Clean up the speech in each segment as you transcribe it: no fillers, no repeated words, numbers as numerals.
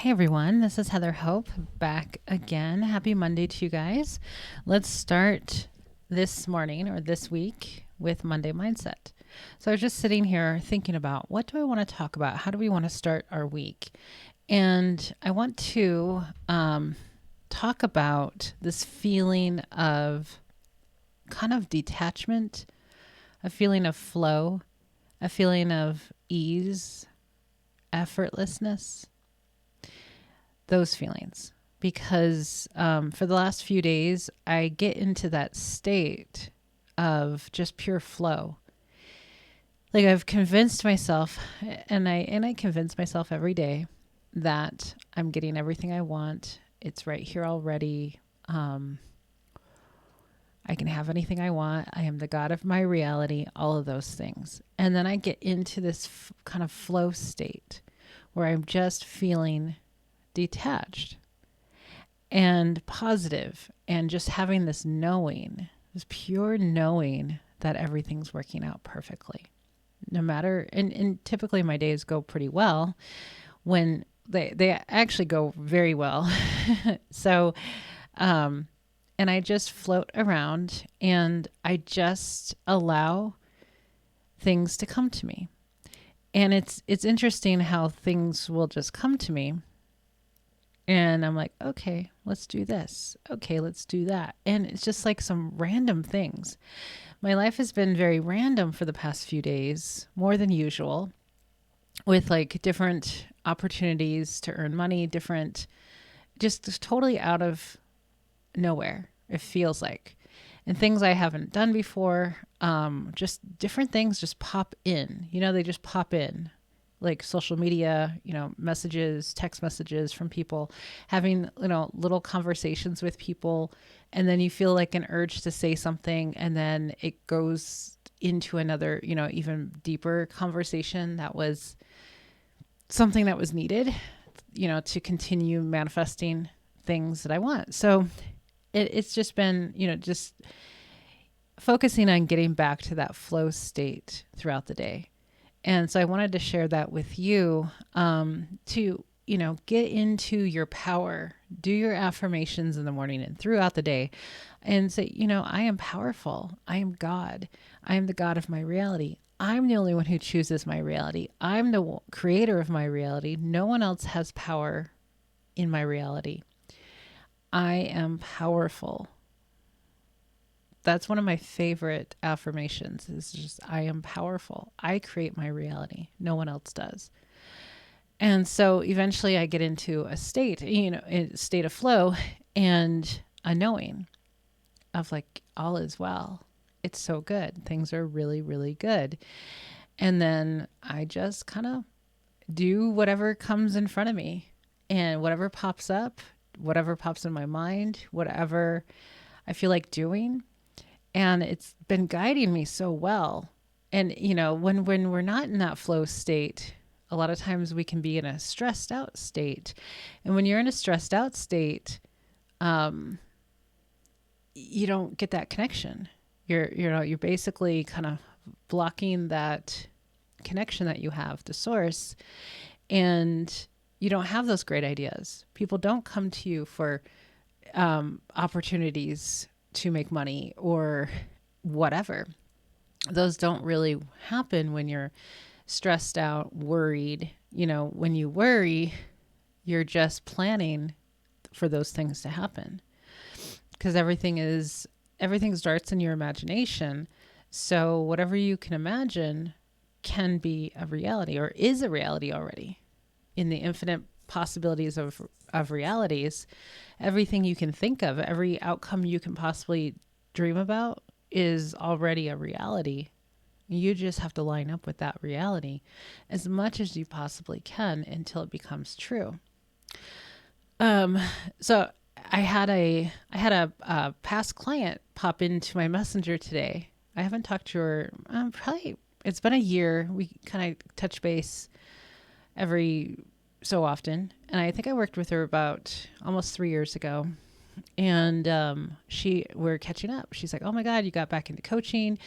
Hey everyone, this is Heather Hope back again. Happy Monday to you guys. Let's start this morning or this week with Monday Mindset. So I was just sitting here thinking about what do I want to talk about? How do we want to start our week? And I want to talk about this feeling of kind of detachment, a feeling of flow, a feeling of ease, effortlessness, those feelings. Because for the last few days, I get into that state of just pure flow. Like I've convinced myself, and I convince myself every day that I'm getting everything I want. It's right here already. I can have anything I want. I am the God of my reality, all of those things. And then I get into this kind of flow state where I'm just feeling detached and positive and just having this knowing, this pure knowing that everything's working out perfectly. No matter, and typically my days go pretty well when they actually go very well. So, and I just float around and I just allow things to come to me. And it's interesting how things will just come to me. And I'm like, okay, let's do this. Okay, let's do that. And it's just like some random things. My life has been very random for the past few days, more than usual, with like different opportunities to earn money, just totally out of nowhere, it feels like. And things I haven't done before, just different things just pop in. They just pop in. Like social media, messages, text messages from people, having, little conversations with people. And then you feel like an urge to say something. And then it goes into another, even deeper conversation that was something that was needed, to continue manifesting things that I want. So it's just been, just focusing on getting back to that flow state throughout the day. And so I wanted to share that with you to, get into your power, do your affirmations in the morning and throughout the day and say, I am powerful. I am God. I am the God of my reality. I'm the only one who chooses my reality. I'm the creator of my reality. No one else has power in my reality. I am powerful. That's one of my favorite affirmations is just, I am powerful. I create my reality. No one else does. And so eventually I get into a state, a state of flow and a knowing of like, all is well. It's so good. Things are really, really good. And then I just kind of do whatever comes in front of me and whatever pops up, whatever pops in my mind, whatever I feel like doing. And it's been guiding me so well. And, when we're not in that flow state, a lot of times we can be in a stressed out state. And when you're in a stressed out state, you don't get that connection. You're basically kind of blocking that connection that you have to source. And you don't have those great ideas. People don't come to you for opportunities to make money or whatever. Those don't really happen when you're stressed out, worried. When you worry, you're just planning for those things to happen because everything starts in your imagination. So whatever you can imagine can be a reality or is a reality already in the infinite possibilities of realities. Everything you can think of, every outcome you can possibly dream about is already a reality. You just have to line up with that reality as much as you possibly can until it becomes true. So I had a past client pop into my messenger today. I haven't talked to her, it's been a year. We kind of touch base every so often. And I think I worked with her about almost 3 years ago. And we're catching up. She's like, oh my God, you got back into coaching.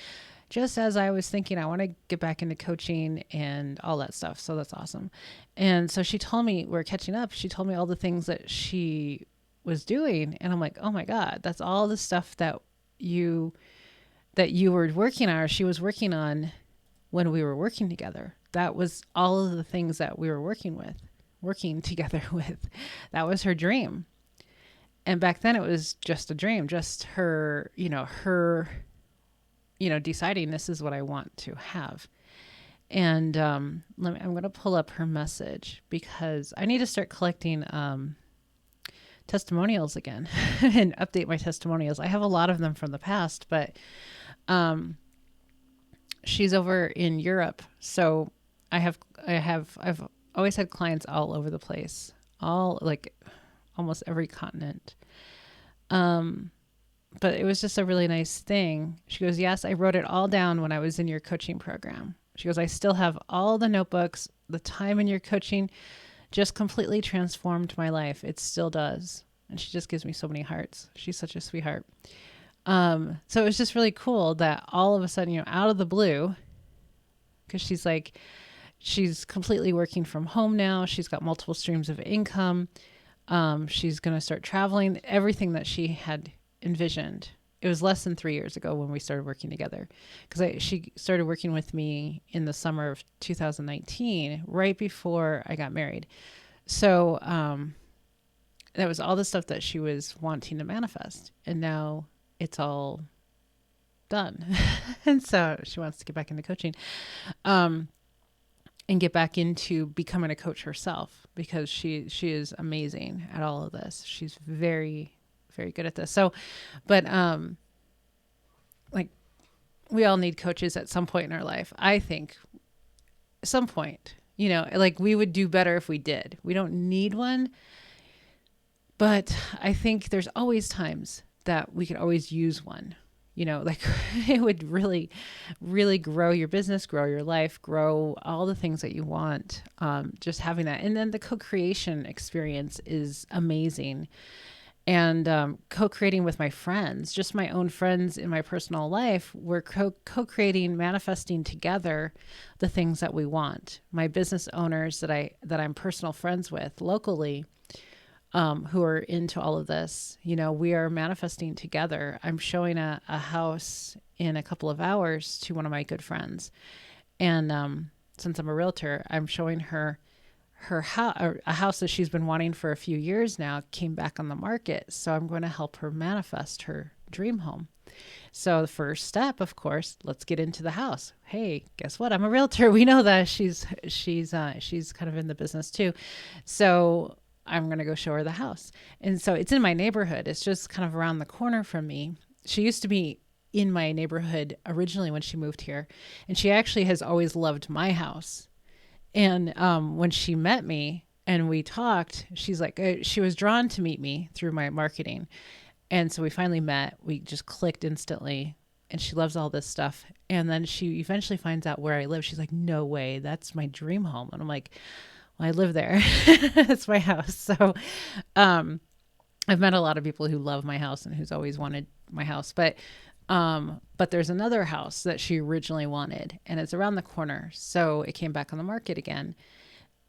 just as I was thinking, I want to get back into coaching and all that stuff. So that's awesome. And so she told me, we're catching up. She told me all the things that she was doing. And I'm like, oh my God, that's all the stuff that you were working on, or she was working on when we were working together. That was all of the things that we were working together with. That was her dream. And back then it was just a dream, just her, deciding this is what I want to have. And I'm going to pull up her message because I need to start collecting testimonials again and update my testimonials. I have a lot of them from the past, but she's over in Europe. So I've always had clients all over the place, all like almost every continent. But it was just a really nice thing. She goes, yes, I wrote it all down when I was in your coaching program. She goes, I still have all the notebooks. The time in your coaching just completely transformed my life. It still does. And she just gives me so many hearts. She's such a sweetheart. So it was just really cool that all of a sudden, out of the blue, because she's completely working from home now. She's got multiple streams of income. She's going to start traveling, everything that she had envisioned. It was less than 3 years ago when we started working together, because she started working with me in the summer of 2019, right before I got married. So that was all the stuff that she was wanting to manifest. And now it's all done. And so she wants to get back into coaching. And get back into becoming a coach herself, because she is amazing at all of this. She's very, very good at this. So, but like we all need coaches at some point in our life. I think some point, like we would do better if we did. We don't need one, but I think there's always times that we could always use one. Like it would really, really grow your business, grow your life, grow all the things that you want. Just having that. And then the co-creation experience is amazing. And co-creating with my friends, just my own friends in my personal life, we're co-creating, manifesting together the things that we want. My business owners that I'm personal friends with locally, who are into all of this, we are manifesting together. I'm showing a house in a couple of hours to one of my good friends. And since I'm a realtor, I'm showing her a house that she's been wanting for a few years now, came back on the market. So I'm going to help her manifest her dream home. So the first step, of course, let's get into the house. Hey, guess what? I'm a realtor. We know that she's kind of in the business too. So I'm going to go show her the house. And so it's in my neighborhood. It's just kind of around the corner from me. She used to be in my neighborhood originally when she moved here. And she actually has always loved my house. And when she met me and we talked, she's like, she was drawn to meet me through my marketing. And so we finally met. We just clicked instantly. And she loves all this stuff. And then she eventually finds out where I live. She's like, no way, that's my dream home. And I'm like, well, I live there. It's my house. So I've met a lot of people who love my house and who's always wanted my house. But there's another house that she originally wanted, and it's around the corner. So it came back on the market again.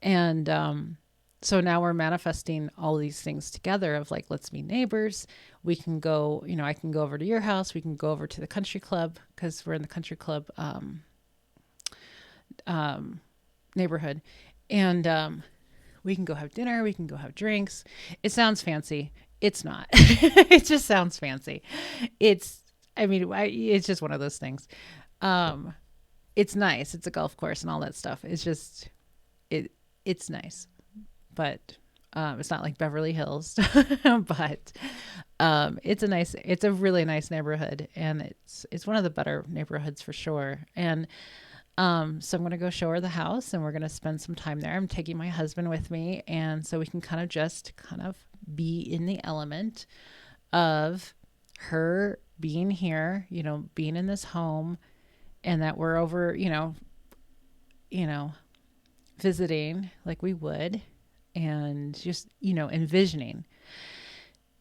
And so now we're manifesting all these things together of like, let's be neighbors. We can go, I can go over to your house. We can go over to the country club, because we're in the country club neighborhood. And we can go have dinner. We can go have drinks. It sounds fancy. It's not. It just sounds fancy. It's just one of those things. It's nice. It's a golf course and all that stuff. It's just, it's nice, but it's not like Beverly Hills, but it's a really nice neighborhood, and it's one of the better neighborhoods for sure. And so I'm going to go show her the house, and we're going to spend some time there. I'm taking my husband with me. And so we can kind of be in the element of her being here, being in this home, and that we're over, visiting like we would, and just, envisioning.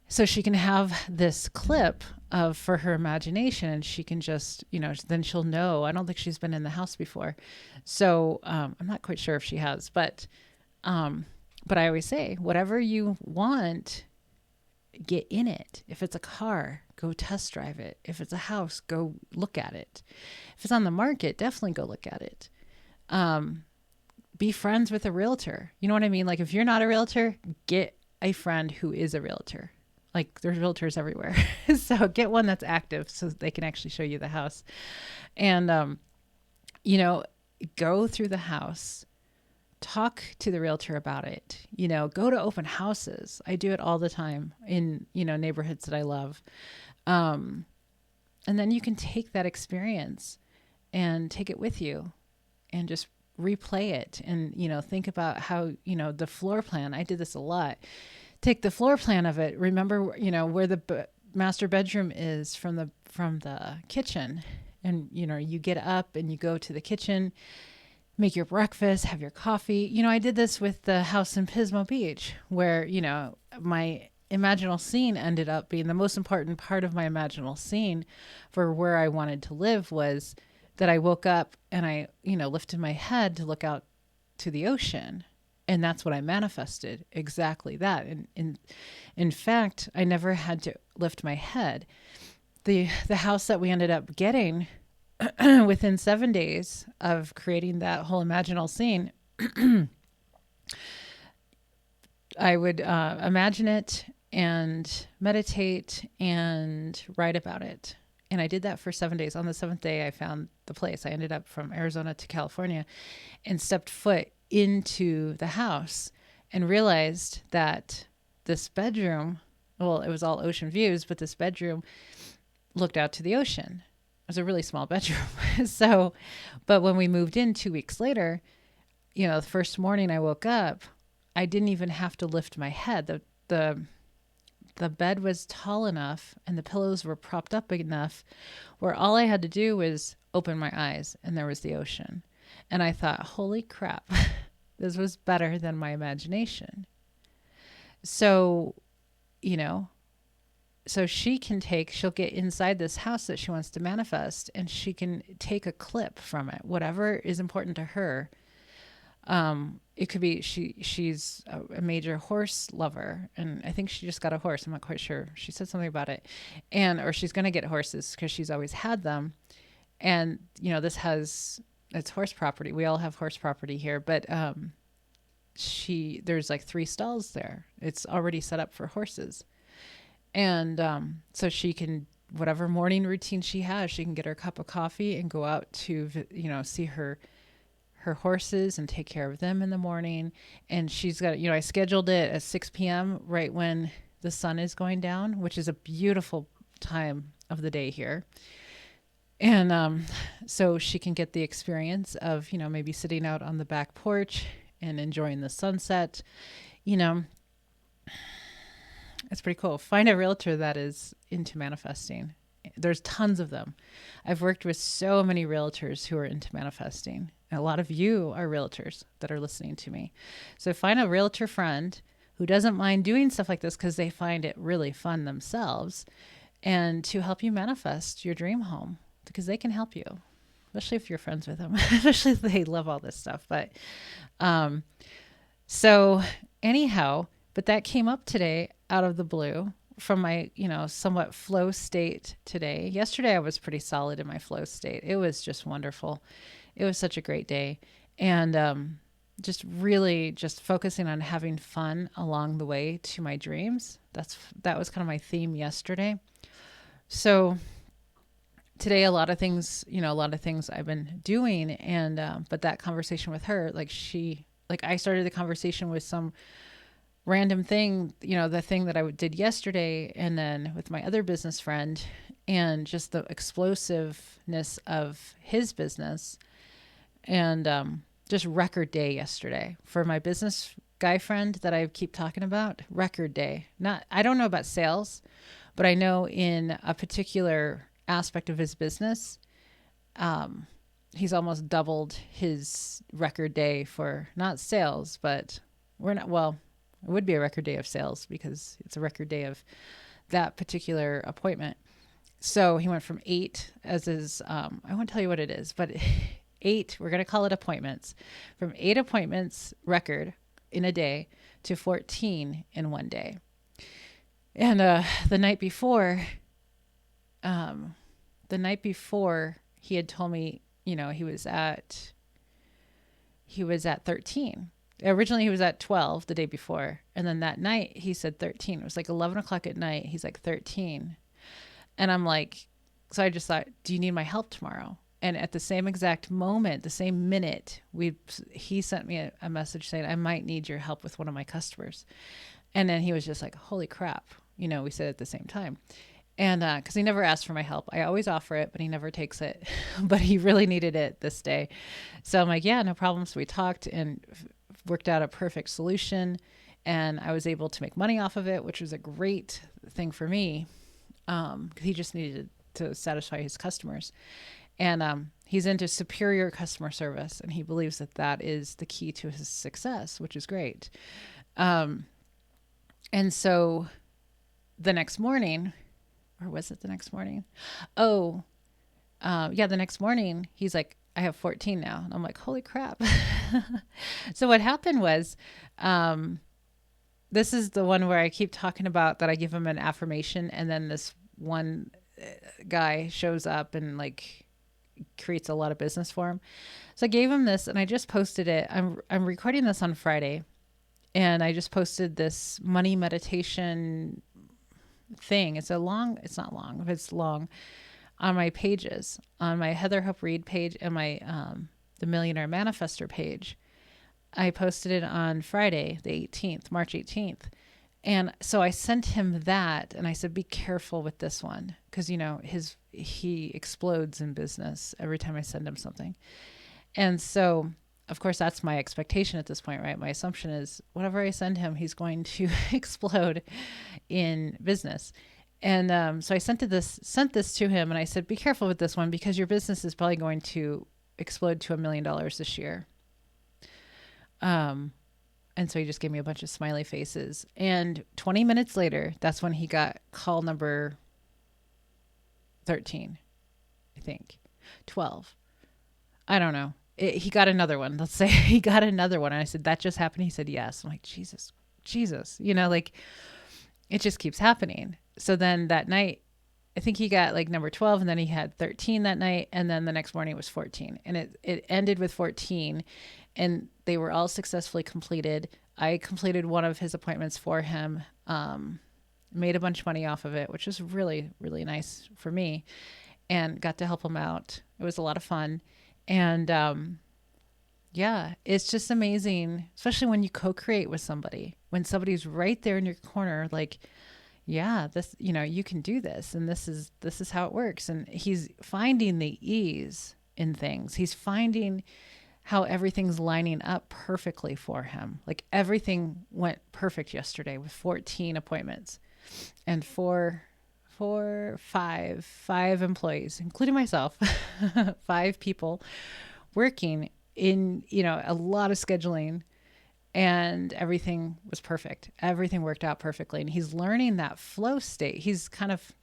so she can have this clip of for her imagination, and she can just, then she'll know. I don't think she's been in the house before. So I'm not quite sure if she has, but I always say, whatever you want, get in it. If it's a car, go test drive it. If it's a house, go look at it. If it's on the market, definitely go look at it. Be friends with a realtor. You know what I mean? Like, if you're not a realtor, get a friend who is a realtor. Like, there's realtors everywhere. So get one that's active so they can actually show you the house. And, go through the house. Talk to the realtor about it. Go to open houses. I do it all the time in, neighborhoods that I love. And then you can take that experience and take it with you and just replay it. And, think about how, the floor plan, I did this a lot. Take the floor plan of it. Remember, where the master bedroom is from the kitchen. And, you get up and you go to the kitchen, make your breakfast, have your coffee. I did this with the house in Pismo Beach, where, my imaginal scene ended up being the most important part of my imaginal scene for where I wanted to live was that I woke up and I, lifted my head to look out to the ocean. And that's what I manifested, exactly that. And in fact, I never had to lift my head. The house that we ended up getting within 7 days of creating that whole imaginal scene, I would imagine it and meditate and write about it. And I did that for 7 days. On the 7th day, I found the place. I ended up from Arizona to California and stepped foot into the house and realized that this bedroom, well, it was all ocean views, but this bedroom looked out to the ocean. It was a really small bedroom. But when we moved in 2 weeks later, the first morning I woke up, I didn't even have to lift my head. The bed was tall enough and the pillows were propped up enough where all I had to do was open my eyes and there was the ocean. And I thought, holy crap, this was better than my imagination. So, so she'll get inside this house that she wants to manifest and she can take a clip from it, whatever is important to her. It could be she's a major horse lover, and I think she just got a horse. I'm not quite sure. She said something about it, or she's going to get horses because she's always had them. And it's horse property. We all have horse property here, but there's like 3 stalls there. It's already set up for horses, and so she can, whatever morning routine she has, she can get her cup of coffee and go out to see her horses and take care of them in the morning. And she's got, I scheduled it at 6 p.m. right when the sun is going down, which is a beautiful time of the day here. And so she can get the experience of, maybe sitting out on the back porch and enjoying the sunset. It's pretty cool. Find a realtor that is into manifesting. There's tons of them. I've worked with so many realtors who are into manifesting. And a lot of you are realtors that are listening to me. So find a realtor friend who doesn't mind doing stuff like this because they find it really fun themselves, and to help you manifest your dream home, because they can help you, especially if you're friends with them, especially if they love all this stuff. But so anyhow, but that came up today out of the blue from my, somewhat flow state today. Yesterday, I was pretty solid in my flow state. It was just wonderful. It was such a great day. And just really just focusing on having fun along the way to my dreams. That was kind of my theme yesterday. So today, a lot of things I've been doing. And but that conversation with her, I started the conversation with some random thing, the thing that I did yesterday, and then with my other business friend, and just the explosiveness of his business, and just record day yesterday for my business guy friend that I keep talking about. Record day. I don't know about sales, but I know in a particular aspect of his business, he's almost doubled his record day for not sales, but It would be a record day of sales because it's a record day of that particular appointment. So he went from 8 as his, I won't tell you what it is, but 8, we're going to call it appointments, from 8 appointments record in a day to 14 in one day. And the night before he had told me, he was at 13. Originally he was at 12 the day before. And then that night he said 13. It was like 11 o'clock at night. He's like 13. And I'm like, so I just thought, do you need my help tomorrow? And at the same exact moment, the same minute, he sent me a message saying, I might need your help with one of my customers. And then he was just like, holy crap. We said at the same time. And because he never asked for my help. I always offer it, but he never takes it. But he really needed it this day. So I'm like, yeah, no problem. So we talked and worked out a perfect solution. And I was able to make money off of it, which was a great thing for me. Because he just needed to satisfy his customers. And he's into superior customer service. And he believes that that is the key to his success, which is great. And so the next morning, or was it the next morning? The next morning, he's like, I have 14 now. And I'm like, holy crap. So what happened was, this is the one where I keep talking about that I give him an affirmation. And then this one guy shows up and like creates a lot of business for him. So I gave him this and I just posted it. I'm recording this on Friday. And I just posted this money meditation thing. It's not long, but it's long on my pages, on my Heather Hope Reed page and my, the Millionaire Manifestor page. I posted it on Friday, the 18th, March 18th. And so I sent him that and I said, be careful with this one. Cause he explodes in business every time I send him something. And so of course that's my expectation at this point, right? My assumption is whatever I send him, he's going to explode in business. And so I sent this to him and I said, be careful with this one because your business is probably going to explode to $1 million this year. And so he just gave me a bunch of smiley faces. And 20 minutes later, that's when he got call number 13, I think. 12. I don't know. He got another one. Let's say he got another one. And I said, that just happened. He said, yes. I'm like, Jesus, like it just keeps happening. So then that night, I think he got like number 12 and then he had 13 that night. And then the next morning it was 14 and it ended with 14 and they were all successfully completed. I completed one of his appointments for him, made a bunch of money off of it, which was really, really nice for me and got to help him out. It was a lot of fun. And, it's just amazing, especially when you co-create with somebody, when somebody's right there in your corner, like, this, you can do this. And this is how it works. And he's finding the ease in things. He's finding how everything's lining up perfectly for him. Like everything went perfect yesterday with 14 appointments and five employees, including myself, 5 people working in, a lot of scheduling. And everything was perfect. Everything worked out perfectly. And he's learning that flow state. He's kind of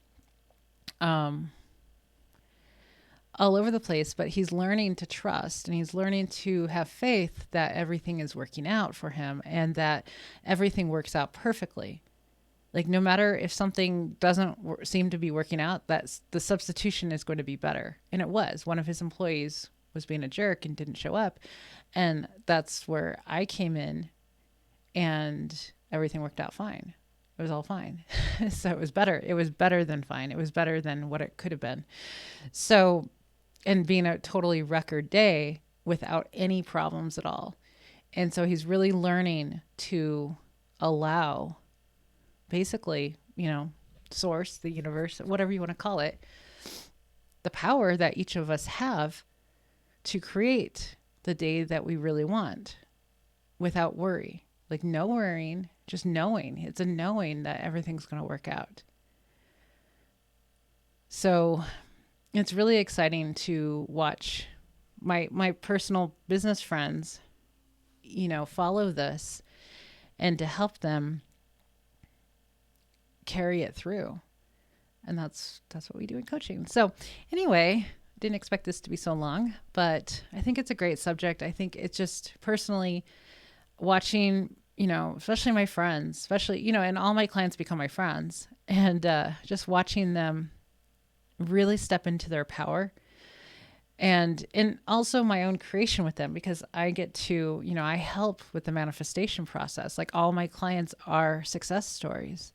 all over the place, but he's learning to trust and he's learning to have faith that everything is working out for him and that everything works out perfectly. Like no matter if something doesn't seem to be working out, that's the substitution is going to be better. And it was. One of his employees was being a jerk and didn't show up. And that's where I came in and everything worked out fine. It was all fine. So it was better. It was better than fine. It was better than what it could have been. So, and being a totally record day without any problems at all. And so he's really learning to allow basically, source, the universe, whatever you want to call it, the power that each of us have to create the day that we really want without worry. Like no worrying, just knowing. It's a knowing that everything's going to work out. So it's really exciting to watch my personal business friends, follow this and to help them carry it through. And that's what we do in coaching. So anyway, didn't expect this to be so long, but I think it's a great subject. I think it's just personally watching, especially my friends, especially, and all my clients become my friends, and just watching them really step into their power, and also my own creation with them, because I get to, I help with the manifestation process. Like, all my clients are success stories.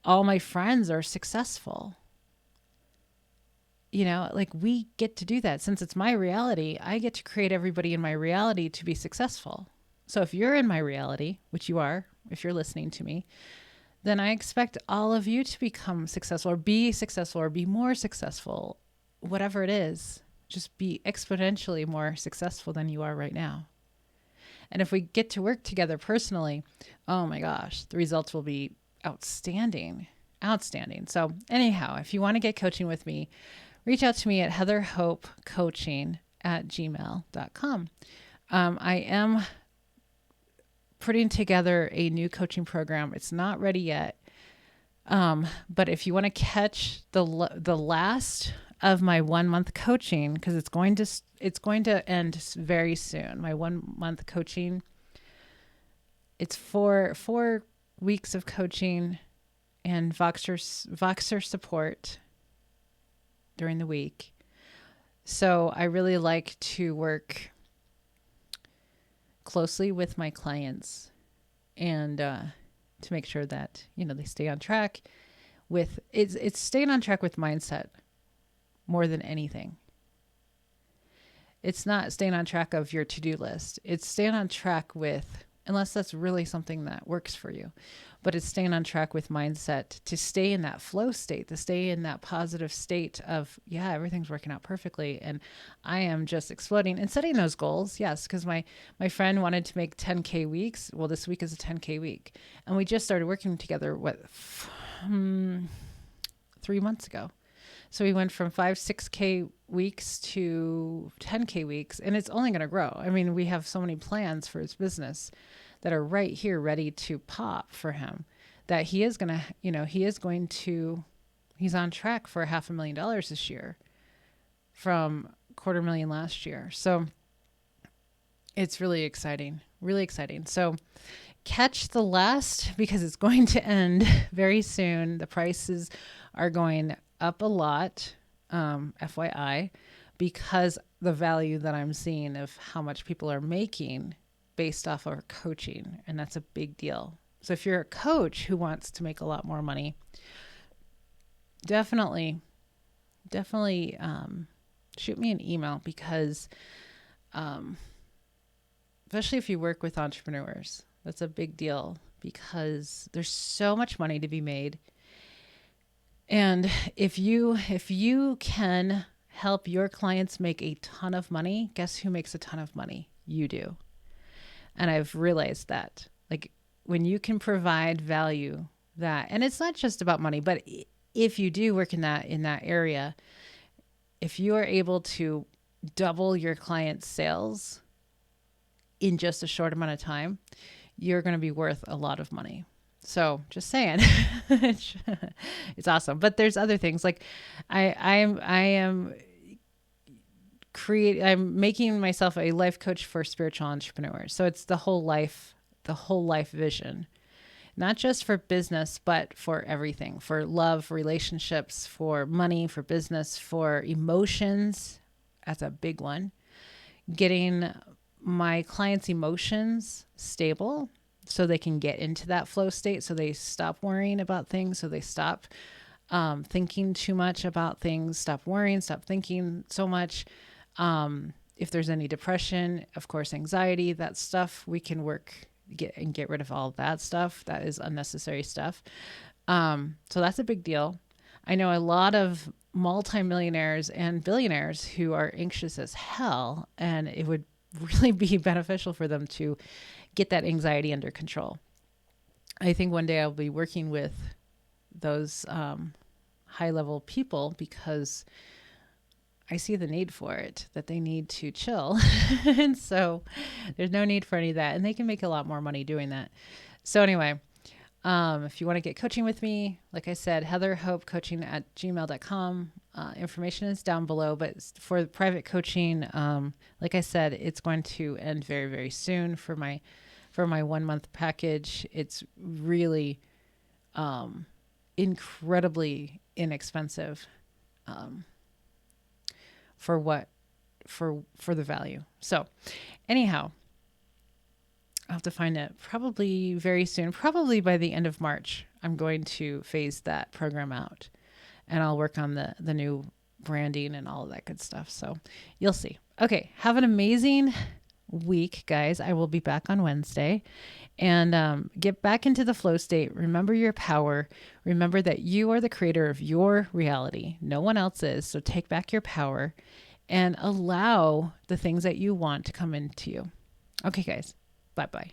All my friends are successful. Like, we get to do that. Since it's my reality, I get to create everybody in my reality to be successful. So if you're in my reality, which you are, if you're listening to me, then I expect all of you to become successful, or be more successful, whatever it is. Just be exponentially more successful than you are right now. And if we get to work together personally, oh my gosh, the results will be outstanding. So anyhow, if you want to get coaching with me, reach out to me at heatherhopecoaching@gmail.com. I am putting together a new coaching program. It's not ready yet. But if you want to catch the last of my 1 month coaching, because it's going to end very soon. My 1 month coaching, it's 4 weeks of coaching and Voxer support during the week. So I really like to work closely with my clients, and to make sure that, they stay on track with it's staying on track with mindset more than anything. It's not staying on track of your to-do list. It's staying on track with, unless that's really something that works for you, but it's staying on track with mindset, to stay in that flow state, to stay in that positive state of, yeah, everything's working out perfectly, and I am just exploding, and setting those goals. Yes, because my friend wanted to make 10K weeks. Well, this week is a 10K week, and we just started working together 3 months ago. So we went from 6K weeks to 10K weeks, and it's only going to grow. I mean, we have so many plans for his business that are right here ready to pop for him, that he's on track for $500,000 this year from $250,000 last year. So it's really exciting. So catch the last, because it's going to end very soon. The prices are going up a lot, FYI, because the value that I'm seeing of how much people are making based off of coaching, and that's a big deal. So if you're a coach who wants to make a lot more money, definitely shoot me an email, because especially if you work with entrepreneurs, that's a big deal, because there's so much money to be made. And if you can help your clients make a ton of money, guess who makes a ton of money? You do. And I've realized that, like, when you can provide value, that, and it's not just about money, but if you do work in that area, if you are able to double your client's sales in just a short amount of time, you're going to be worth a lot of money. So just saying, it's awesome. But there's other things, like I'm making myself a life coach for spiritual entrepreneurs. So it's the whole life vision, not just for business, but for everything, for love, relationships, for money, for business, for emotions. That's a big one. Getting my clients' emotions stable so they can get into that flow state, so they stop worrying about things, so they stop thinking too much about things, stop worrying, stop thinking so much. If there's any depression, of course, anxiety, that stuff, we can get rid of all of that stuff. That is unnecessary stuff. So that's a big deal. I know a lot of multimillionaires and billionaires who are anxious as hell, and it would really be beneficial for them to get that anxiety under control. I think one day I'll be working with those high level people, because I see the need for it, that they need to chill. And so there's no need for any of that. And they can make a lot more money doing that. So anyway, if you want to get coaching with me, like I said, heatherhopecoaching@gmail.com. Information is down below, but for the private coaching, like I said, it's going to end very, very soon for my 1 month package. It's really, incredibly inexpensive, for the value. So anyhow, I'll have to find it probably very soon, probably by the end of March. I'm going to phase that program out, and I'll work on the new branding and all of that good stuff. So you'll see. Okay. Have an amazing week, guys. I will be back on Wednesday, and get back into the flow state. Remember your power. Remember that you are the creator of your reality. No one else is. So take back your power and allow the things that you want to come into you. Okay, guys. Bye-bye.